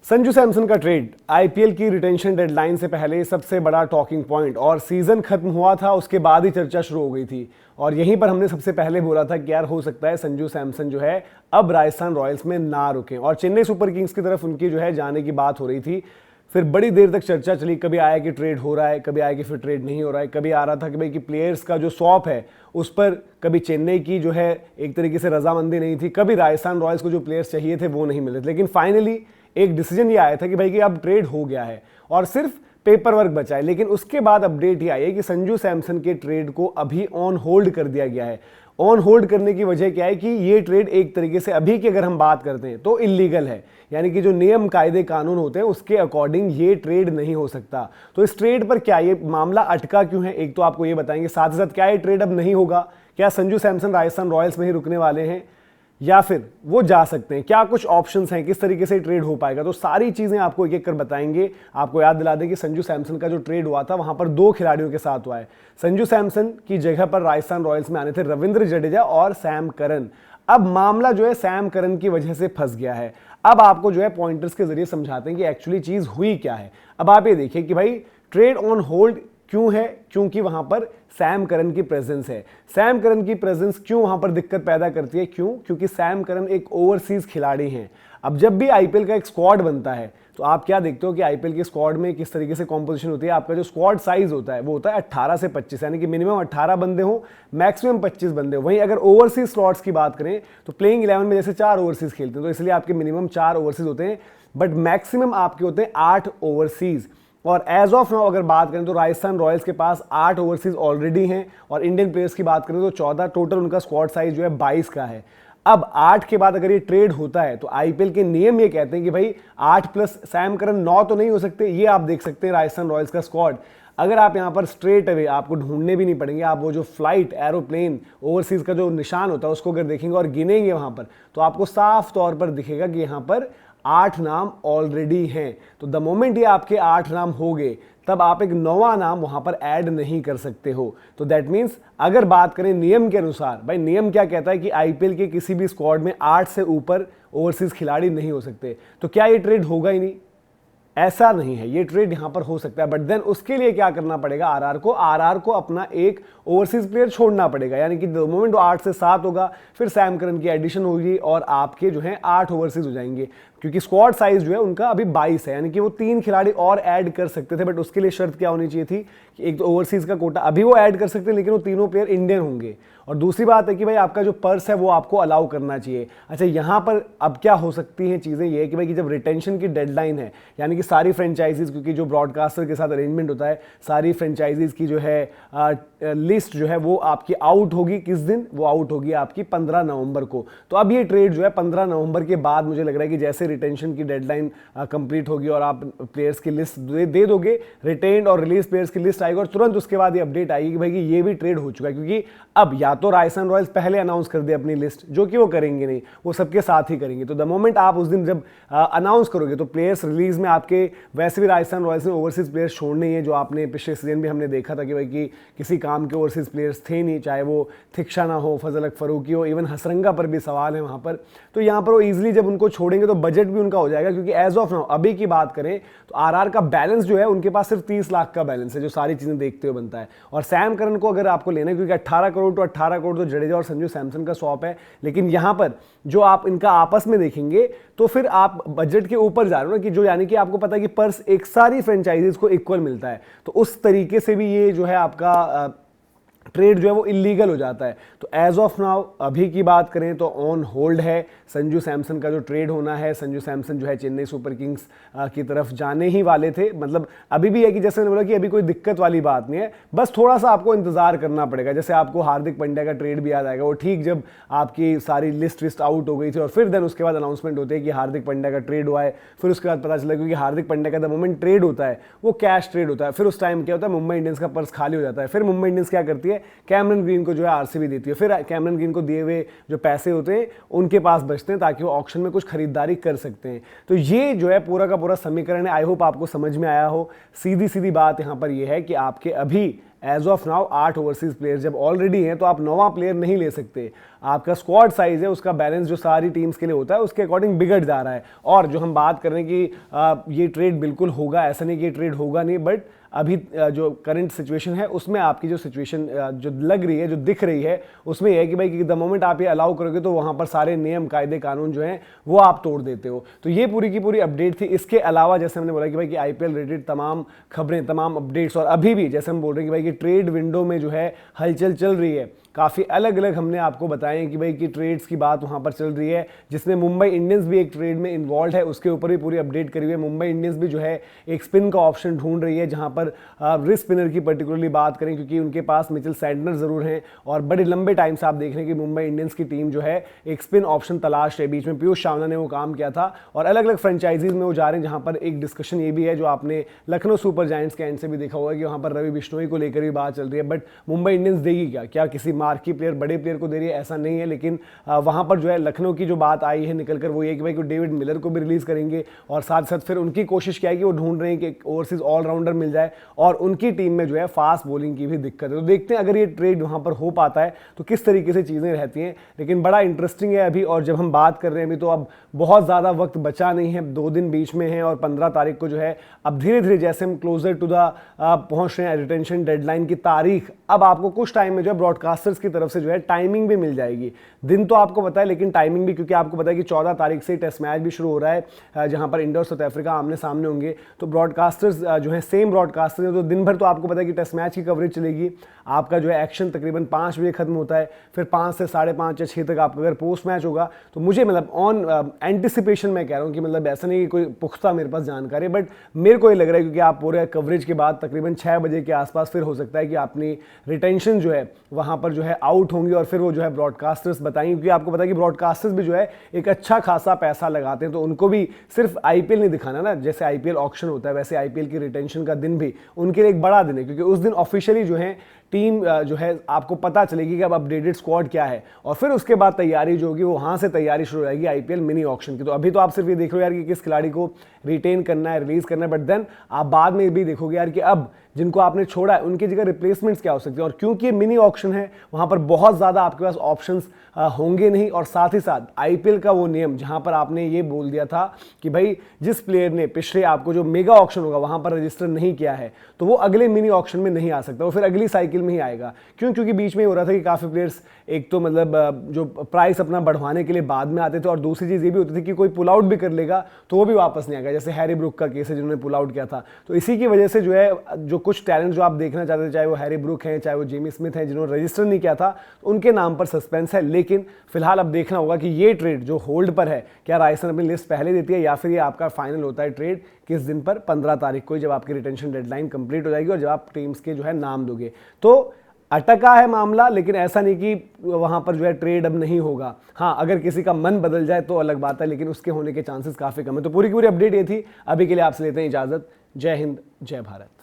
संजू सैमसन का trade IPL की retention deadline से पहले सबसे बड़ा टॉकिंग पॉइंट, और सीजन खत्म हुआ था उसके बाद ही चर्चा शुरू हो गई थी। और यहीं पर हमने सबसे पहले बोला था कि यार हो सकता है संजू सैमसन जो है अब राजस्थान रॉयल्स में ना रुकें, और चेन्नई सुपर किंग्स की तरफ उनकी जो है जाने की बात हो रही थी। फिर बड़ी देर तक चर्चा चली, कभी आया कि ट्रेड हो रहा है, कभी आया कि फिर ट्रेड नहीं हो रहा है, कभी आ रहा था कि भाई कि प्लेयर्स का जो स्वैप है उस पर कभी चेन्नई की जो है एक तरीके से रजामंदी नहीं थी, कभी राजस्थान रॉयल्स को जो प्लेयर्स चाहिए थे वो नहीं मिले थे। लेकिन फाइनली एक डिसीजन ये आया था कि भाई कि अब ट्रेड हो गया है और सिर्फ पेपर वर्क बचा है। लेकिन उसके बाद अपडेट ये आई है कि संजू सैमसन के ट्रेड को अभी ऑन होल्ड कर दिया गया है। ऑन होल्ड करने की वजह क्या है कि ये ट्रेड एक तरीके से अभी की अगर हम बात करते हैं तो इलीगल है, यानी कि जो नियम कायदे कानून होते हैं उसके अकॉर्डिंग ये ट्रेड नहीं हो सकता। तो इस ट्रेड पर क्या ये मामला अटका क्यों है, एक तो आपको ये बताएंगे, साथ ही साथ क्या ये ट्रेड अब नहीं होगा, क्या संजू सैमसन राजस्थान रॉयल्स में ही रुकने वाले हैं या फिर वो जा सकते हैं, क्या कुछ ऑप्शंस हैं, किस तरीके से ट्रेड हो पाएगा। तो सारी चीजें आपको एक एक कर बताएंगे। आपको याद दिला दें कि संजू सैमसन का जो ट्रेड हुआ था वहां पर दो खिलाड़ियों के साथ हुआ है। संजू सैमसन की जगह पर राजस्थान रॉयल्स में आने थे रविंद्र जडेजा और सैम करन। अब मामला जो है सैम करन की वजह से फंस गया है। अब आपको जो है पॉइंटर्स के जरिए समझाते हैं कि एक्चुअली चीज हुई क्या है। अब आप ये देखिए कि भाई ट्रेड ऑन होल्ड क्यों है, क्योंकि वहां पर सैम करन की प्रेजेंस है। सैम करन की प्रेजेंस क्यों वहां पर दिक्कत पैदा करती है, क्यों? क्योंकि सैम करन एक ओवरसीज खिलाड़ी हैं। अब जब भी आईपीएल का एक स्क्वाड बनता है तो आप क्या देखते हो कि आईपीएल के स्क्वाड में किस तरीके से कॉम्पोजिशन होती है। आपका जो स्क्वाड साइज होता है वो होता है 18 से 25, यानी कि मिनिमम 18 बंदे हो, मैक्सिमम 25 बंदे हो। वहीं अगर ओवरसीज स्लॉट्स की बात करें तो प्लेइंग 11 में जैसे 4 ओवरसीज खेलते हैं तो इसलिए आपके मिनिमम 4 ओवरसीज होते हैं, बट मैक्सिमम आपके होते हैं 8 ओवरसीज। और एज ऑफ नाउ अगर बात करें तो राजस्थान रॉयल्स के पास 8 ओवरसीज ऑलरेडी हैं, और इंडियन प्लेयर्स की बात करें तो 14, टोटल उनका स्क्वाड साइज जो है 22 का है। अब 8 के बाद अगर ये ट्रेड होता है तो आईपीएल के नियम ये कहते हैं कि भाई 8 प्लस सैम करन 9 तो नहीं हो सकते। ये आप देख सकते हैं राजस्थान रॉयल्स का स्क्वाड। अगर आप यहां पर स्ट्रेट अवे, आपको ढूंढने भी नहीं पड़ेंगे, आप वो जो फ्लाइट एरोप्लेन ओवरसीज का जो निशान होता है उसको अगर देखेंगे और गिनेंगे वहां पर तो आपको साफ तौर पर दिखेगा कि यहां पर 8 नाम ऑलरेडी हैं। तो द मोमेंट ये आपके 8 नाम हो गए तब आप एक नौवां नाम वहां पर ऐड नहीं कर सकते हो। तो दैट मीन्स अगर बात करें नियम के अनुसार, भाई नियम क्या कहता है कि आईपीएल के किसी भी स्क्वाड में 8 से ऊपर ओवरसीज खिलाड़ी नहीं हो सकते। तो क्या ये ट्रेड होगा ही नहीं? ऐसा नहीं है, ये ट्रेड यहां पर हो सकता है, बट देन उसके लिए क्या करना पड़ेगा आरआर को अपना एक ओवरसीज प्लेयर छोड़ना पड़ेगा। यानी कि द मोमेंट 8 से 7 होगा फिर सैम करन की एडिशन होगी और आपके जो है 8 ओवरसीज हो जाएंगे, क्योंकि स्क्वाड साइज जो है उनका अभी 22 है। यानी कि वो 3 खिलाड़ी और ऐड कर सकते थे, बट उसके लिए शर्त क्या होनी चाहिए थी कि एक तो ओवरसीज का कोटा अभी वो ऐड कर सकते हैं लेकिन वो तीनों प्लेयर इंडियन होंगे, और दूसरी बात है कि भाई आपका जो पर्स है वो आपको अलाउ करना चाहिए। अच्छा, यहां पर अब क्या हो सकती हैं चीजें, ये कि भाई कि जब रिटेंशन की डेडलाइन है, यानी कि सारी फ्रेंचाइजीज, क्योंकि जो ब्रॉडकास्टर के साथ अरेंजमेंट होता है, सारी फ्रेंचाइजीज की जो है लिस्ट जो है वो आपकी आउट होगी। किस दिन वो आउट होगी? आपकी 15 नवंबर को। तो अब ये ट्रेड जो है 15 नवंबर के बाद मुझे लग रहा है कि जैसे रिटेंशन की डेडलाइन कंप्लीट होगी और आप प्लेयर्स की लिस्ट दे दोगे, रिटेन्ड और रिलीज प्लेयर्स की लिस्ट आएगी और तुरंत उसके बाद ये अपडेट आएगी कि भाई कि ये भी ट्रेड हो चुका है। क्योंकि अब या तो राजस्थान रॉयल्स पहले अनाउंस कर दे अपनी लिस्ट, जो कि वो करेंगे नहीं, वो सबके साथ ही करेंगे। तो द मोमेंट आप उस दिन जब अनाउंस करोगे तो प्लेयर्स रिलीज में आपके वैसे भी राजस्थान रॉयल्स में ओवरसीज प्लेयर्स छोड़ने ही है, जो आपने पिछले सीजन भी हमने देखा था कि भाई कि किसी काम के ओवरसीज प्लेयर्स थे नहीं, चाहे वो थिक्शाना हो, फजल हक फरूकी हो, इवन हसरंगा पर भी सवाल है वहां पर। तो यहाँ पर वो ईजिली जब उनको छोड़ेंगे तो बजट भी उनका हो जाएगा, क्योंकि एज ऑफ नाउ अभी की बात करें तो आरआर का बैलेंस जो है उनके पास सिर्फ 30 लाख का बैलेंस है, जो सारी चीजें देखते हुए बनता है। और सैम करन को अगर आपको लेना है, क्योंकि 18 करोड़ तो 18 करोड़ तो जडेजा और संजू सैमसन का स्वैप है, लेकिन यहां पर जो आप इनका आपस में देखेंगे तो फिर आप बजट के ऊपर जा रहे हो ना, कि जो यानी कि आपको पता है कि पर्स एक सारी फ्रेंचाइजीज को इक्वल मिलता है, तो उस तरीके से भी ये जो है आपका ट्रेड जो है वो इलीगल हो जाता है। तो एज ऑफ नाउ अभी की बात करें तो ऑन होल्ड है संजू सैमसन का जो ट्रेड होना है। संजू सैमसन जो है चेन्नई सुपर किंग्स की तरफ जाने ही वाले थे। मतलब अभी भी है कि जैसे मैंने बोला कि अभी कोई दिक्कत वाली बात नहीं है, बस थोड़ा सा आपको इंतजार करना पड़ेगा। जैसे आपको हार्दिक पांड्या का ट्रेड भी याद आएगा, वो ठीक जब आपकी सारी लिस्ट आउट हो गई थी और फिर देन उसके बाद अनाउंसमेंट होती है कि हार्दिक पांड्या का ट्रेड हुआ है, फिर उसके बाद पता चला क्योंकि हार्दिक पांड्या का द मोमेंट ट्रेड होता है वो कैश ट्रेड होता है, फिर उस टाइम क्या होता है मुंबई इंडियंस का पर्स खाली हो जाता है। फिर मुंबई इंडियंस क्या करती है, है, कैमरन ग्रीन को जो है आरसीबी देती है, फिर कैमरन ग्रीन को दिए हुए जो पैसे होते हैं उनके पास बचते हैं ताकि वो ऑक्शन में कुछ खरीदारी कर सकते हैं। तो ये जो है पूरा का पूरा समीकरण है। आई होप आपको समझ में आया हो। सीधी सीधी बात यहाँ पर यह है कि आपके अभी as of now 8 overseas player जब ऑलरेडी हैं तो आप 9वां प्लेयर नहीं ले सकते। आपका स्क्वाड साइज है, उसका बैलेंस जो सारी टीम्स के लिए होता है उसके अकॉर्डिंग बिगड़ जा रहा है। और जो हम बात कर रहे हैं कि ये ट्रेड बिल्कुल होगा, ऐसा नहीं कि ये ट्रेड होगा नहीं, बट अभी जो करंट सिचुएशन है उसमें आपकी जो सिचुएशन जो लग रही है, जो दिख रही है, उसमें यह है कि भाई कि द मोमेंट आप ये अलाउ करोगे तो वहां पर सारे नियम कायदे कानून जो हैं वो आप तोड़ देते हो। तो ये पूरी की पूरी अपडेट थी। इसके अलावा जैसे हमने बोला कि भाई कि आईपीएल रिलेटेड तमाम खबरें, तमाम अपडेट्स, और अभी भी जैसे हम बोल रहे हैं कि भाई कि ट्रेड विंडो में जो है हलचल चल रही है, काफ़ी अलग अलग हमने आपको बताए कि भाई कि ट्रेड्स की बात वहाँ पर चल रही है, जिसमें मुंबई इंडियंस भी एक ट्रेड में इन्वॉल्व है, उसके ऊपर भी पूरी अपडेट करी हुई है। मुंबई इंडियंस भी जो है एक स्पिन का ऑप्शन ढूंढ रही है, जहाँ पर रिस्ट स्पिनर की पर्टिकुलरली बात करें क्योंकि उनके पास मिचेल सैंटनर जरूर हैं और बड़े लंबे टाइम से आप देख रहे हैं कि मुंबई इंडियंस की टीम जो है एक स्पिन ऑप्शन तलाश है। बीच में पीयूष चावला ने वो काम किया था और अलग अलग फ्रेंचाइजीज में वो जा रहे हैं, जहाँ पर एक डिस्कशन ये भी है जो आपने लखनऊ सुपर जायंट्स के एंड से भी देखा होगा कि वहाँ पर रवि बिश्नोई को लेकर भी बात चल रही है। बट मुंबई इंडियंस देगी क्या किसी मार्की प्लेयर, बड़े प्लेयर को दे रही है, ऐसा नहीं है। लेकिन वहां पर जो है लखनऊ की जो बात आई है निकलकर वो ये कि भाई को डेविड मिलर को भी रिलीज करेंगे और साथ साथ फिर उनकी कोशिश क्या है कि वो ढूंढ रहे हैं कि ओवरसीज ऑलराउंडर मिल जाए और उनकी टीम में जो है फास्ट बॉलिंग की भी दिक्कत है। तो देखते हैं अगर ये ट्रेड वहां पर हो पाता है तो किस तरीके से चीजें रहती हैं। लेकिन बड़ा इंटरेस्टिंग है अभी, और जब हम बात कर रहे हैं अभी तो अब बहुत ज्यादा वक्त बचा नहीं है, 2 दिन बीच में है और 15 तारीख को जो है अब धीरे धीरे जैसे हम क्लोजर टू द पहुंच रहे हैं रिटेंशन डेडलाइन की तारीख, अब आपको कुछ टाइम में जो है ब्रॉडकास्टर्स की तरफ से जो है टाइमिंग भी मिल जाएगी। दिन तो आपको पता है लेकिन टाइमिंग भी, क्योंकि आपको पता है कि 14 तारीख से टेस्ट मैच भी शुरू हो रहा है जहां पर इंडिया और साउथ अफ्रीका आमने सामने होंगे। तो ब्रॉडकास्टर्स जो है सेम ब्रॉडकास्टर्स है, तो दिन भर तो आपको पता है कि टेस्ट मैच की कवरेज चलेगी। आपका जो है एक्शन तकरीबन 5 बजे खत्म होता है, फिर 5 से 5:30 या 6 तक आपका अगर पोस्ट मैच होगा तो मुझे मतलब ऑन एंटिसिपेशन मैं कह रहा हूँ कि मतलब ऐसा नहीं कि कोई पुख्ता मेरे पास जानकारी है, बट मेरे को ये लग रहा है क्योंकि आप पूरे कवरेज के बाद तकरीबन 6 बजे के आसपास फिर हो सकता है कि अपनी रिटेंशन जो है वहाँ पर जो है आउट होंगी और फिर वो जो है ब्रॉडकास्टर्स बताएंगे, क्योंकि आपको पता है कि ब्रॉडकास्टर्स भी जो है एक अच्छा खासा पैसा लगाते हैं। तो उनको भी सिर्फ आईपीएल नहीं दिखाना ना, जैसे आईपीएल ऑक्शन होता है वैसे आईपीएल की रिटेंशन का दिन भी उनके लिए एक बड़ा दिन है, क्योंकि उस दिन ऑफिशियली जो है टीम जो है आपको पता चलेगी कि अब अपडेटेड स्क्वाड क्या है और फिर उसके बाद तैयारी जो होगी वो वहाँ से तैयारी शुरू हो जाएगी आईपीएल मिनी ऑक्शन की। तो अभी तो आप सिर्फ ये देख रहे हो यार कि किस खिलाड़ी को रिटेन करना है, रिलीज करना है, बट देन आप बाद में भी देखोगे यार कि अब जिनको आपने छोड़ा है उनकी जगह रिप्लेसमेंट्स क्या हो सकती है। और क्योंकि ये मिनी ऑक्शन है वहाँ पर बहुत ज़्यादा आपके पास ऑप्शंस होंगे नहीं, और साथ ही साथ आईपीएल का वो नियम जहाँ पर आपने ये बोल दिया था कि भाई जिस प्लेयर ने पिछले आपको जो मेगा ऑक्शन होगा वहाँ पर रजिस्टर नहीं किया है तो वो अगले मिनी ऑक्शन में नहीं आ सकता, वो फिर अगली साइकिल में ही आएगा। क्यों? क्योंकि बीच में हो रहा था कि काफ़ी प्लेयर्स एक तो मतलब जो प्राइस अपना बढ़वाने के लिए बाद में आते थे, और दूसरी चीज़ ये भी होती थी कि कोई पुल आउट भी कर लेगा तो वो भी वापस नहीं आएगा, जैसे हैरी ब्रुक का केस है जिन्होंने पुल आउट किया था। तो इसी की वजह से जो है जो कुछ टैलेंट जो आप देखना चाहते थे, चाहे वो हैरी ब्रुक हैं चाहे वो जेमी स्मिथ हैं जिन्होंने रजिस्टर नहीं किया था, उनके नाम पर सस्पेंस है। लेकिन फिलहाल अब देखना होगा कि ये ट्रेड जो होल्ड पर है क्या राजस्थान अपनी लिस्ट पहले देती है या फिर ये आपका फाइनल होता है ट्रेड किस दिन पर, 15 तारीख को जब आपकी रिटेंशन डेडलाइन कंप्लीट हो जाएगी और जब आप टीम्स के जो है नाम दोगे। तो अटका है मामला, लेकिन ऐसा नहीं कि वहां पर जो है ट्रेड अब नहीं होगा। हाँ, अगर किसी का मन बदल जाए तो अलग बात है, लेकिन उसके होने के चांसेस काफ़ी कम है। तो पूरी की पूरी अपडेट ये थी। अभी के लिए आपसे लेते हैं इजाज़त। जय हिंद, जय भारत।